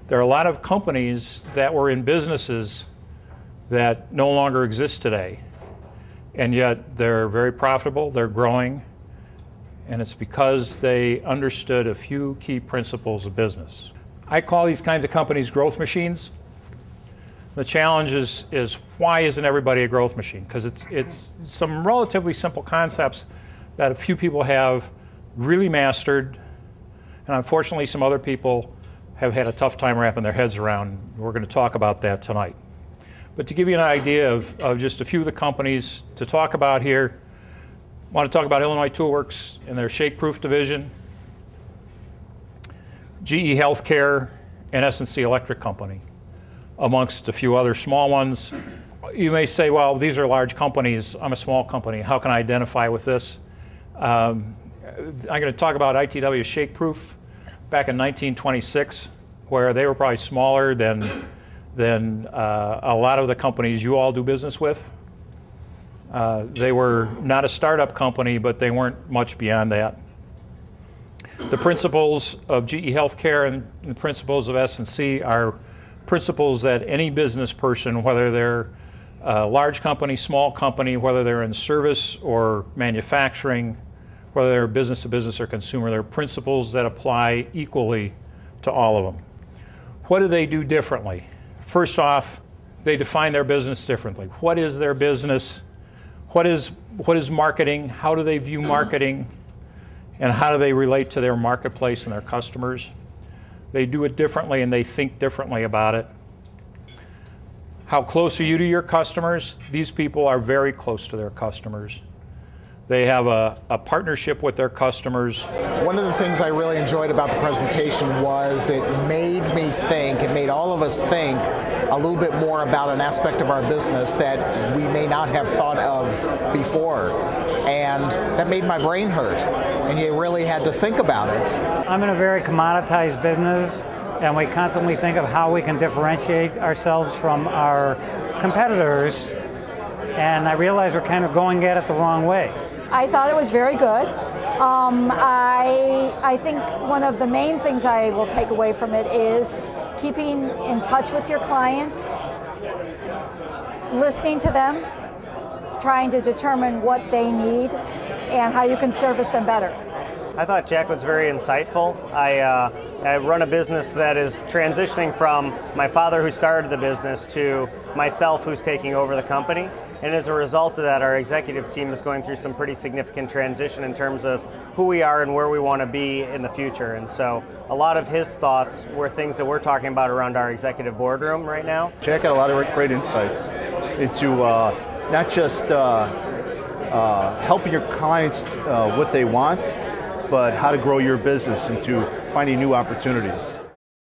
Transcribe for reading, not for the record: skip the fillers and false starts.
There are a lot of companies that were in businesses that no longer exist today, and yet they're very profitable, they're growing, and it's because they understood a few key principles of business. I call these kinds of companies growth machines. The challenge is why isn't everybody a growth machine? Because it's some relatively simple concepts that a few people have really mastered, and unfortunately some other people have had a tough time wrapping their heads around. We're going to talk about that tonight. But to give you an idea of just a few of the companies to talk about here, I want to talk about Illinois Toolworks and their shake-proof division, GE Healthcare, and S&C Electric Company, amongst a few other small ones. You may say, well, these are large companies. I'm a small company. How can I identify with this? I'm going to talk about ITW shake-proof back in 1926, where they were probably smaller than a lot of the companies you all do business with. They were not a startup company, but they weren't much beyond that. The principles of GE Healthcare and the principles of S&C are principles that any business person, whether they're a large company, small company, whether they're in service or manufacturing, whether they're business to business or consumer, they're principles that apply equally to all of them. What do they do differently? First off, they define their business differently. What is their business? What is marketing? How do they view marketing? And how do they relate to their marketplace and their customers? They do it differently and they think differently about it. How close are you to your customers? These people are very close to their customers. They have a partnership with their customers. One of the things I really enjoyed about the presentation was it made me think, it made all of us think a little bit more about an aspect of our business that we may not have thought of before. And that made my brain hurt. And you really had to think about it. I'm in a very commoditized business, and we constantly think of how we can differentiate ourselves from our competitors. And I realize we're kind of going at it the wrong way. I thought it was very good. I think one of the main things I will take away from it is keeping in touch with your clients, listening to them, trying to determine what they need and how you can service them better. I thought Jack was very insightful. I run a business that is transitioning from my father who started the business to myself who's taking over the company. And as a result of that, our executive team is going through some pretty significant transition in terms of who we are and where we want to be in the future. And so a lot of his thoughts were things that we're talking about around our executive boardroom right now. Jack had a lot of great insights into not just helping your clients what they want, but how to grow your business into finding new opportunities.